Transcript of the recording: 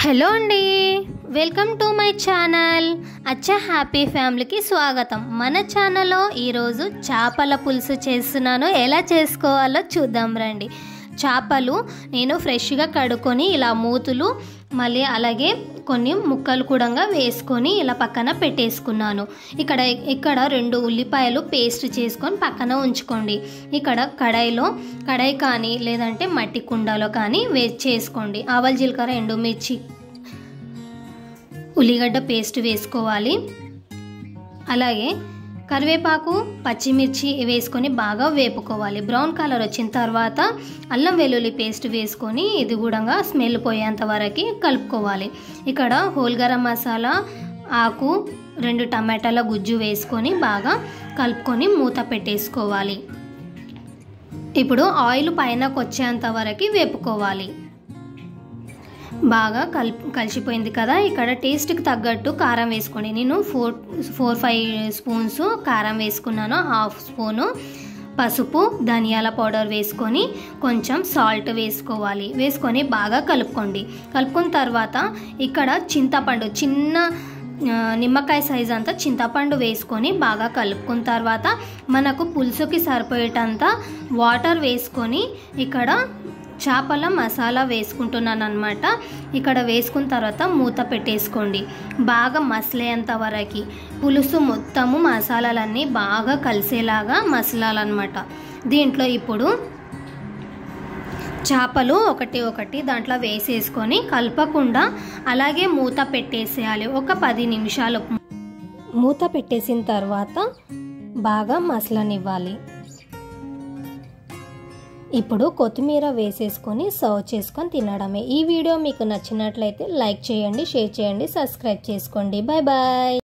Hello అండి, welcome to my channel అచ్చా happy ఫ్యామిలీకి స్వాగతం. మన ఛానల్లో ఈరోజు చేపల పులుసు చేస్తున్నాను. ఎలా చేసుకోవాలో చూద్దాం రండి. చేపలు నేను ఫ్రెష్గా కడుక్కొని ఇలా మూతులు మళ్ళీ అలాగే కొన్ని ముక్కలు కూడా వేసుకొని ఇలా పక్కన పెట్టేసుకున్నాను. ఇక్కడ 2 ఉల్లిపాయలు పేస్ట్ చేసుకొని పక్కన ఉంచుకోండి. ఇక్కడ కడాయి కానీ లేదంటే మట్టి కుండలో కానీ చేసుకోండి. ఆవాల జీలకర్ర ఎండుమిర్చి ఉల్లిగడ్డ పేస్ట్ వేసుకోవాలి. అలాగే కరివేపాకు పచ్చిమిర్చి వేసుకొని బాగా వేపుకోవాలి. బ్రౌన్ కలర్ వచ్చిన తర్వాత అల్లం వెల్లుల్లి పేస్ట్ వేసుకొని ఇది కూడా స్మెల్ పోయేంత వరకు కలుపుకోవాలి. ఇక్కడ హోల్ గరం మసాలా ఆకు 2 టమాటాల గుజ్జు వేసుకొని బాగా కలుపుకొని మూత పెట్టేసుకోవాలి. ఇప్పుడు ఆయిల్ పైనకు వచ్చేంత వరకు వేపుకోవాలి. బాగా కలిసిపోయింది కదా. ఇక్కడ టేస్ట్కి తగ్గట్టు కారం వేసుకోండి. నేను 4-5 స్పూన్స్ కారం వేసుకున్నాను. 1/2 స్పూను పసుపు ధనియాల పౌడర్ వేసుకొని కొంచెం సాల్ట్ వేసుకోవాలి. వేసుకొని బాగా కలుపుకోండి. కలుపుకున్న తర్వాత ఇక్కడ చింతపండు చిన్న నిమ్మకాయ సైజ్ అంతా చింతపండు వేసుకొని బాగా కలుపుకున్న తర్వాత మనకు పులుసుకి సరిపోయేటంత వాటర్ వేసుకొని ఇక్కడ చేపల మసాలా వేసుకుంటున్నాను అనమాట. ఇక్కడ వేసుకున్న తర్వాత మూత పెట్టేసుకోండి. బాగా మసలేంత వరకు పులుసు మొత్తము మసాలాలన్నీ బాగా కలిసేలాగా మసలాలన్నమాట. దీంట్లో ఇప్పుడు చేపలు ఒకటి దాంట్లో వేసేసుకొని కలపకుండా అలాగే మూత పెట్టేసేయాలి. ఒక 10 నిమిషాలు మూత పెట్టేసిన తర్వాత బాగా మసలనివ్వాలి. ఇప్పుడు కొత్తిమీర వేసేసుకొని సర్వ్ చేసుకొని తినడమే. ఈ వీడియో మీకు నచ్చినట్లయితే లైక్ చేయండి, షేర్ చేయండి, సబ్స్క్రైబ్ చేసుకోండి. Bye bye.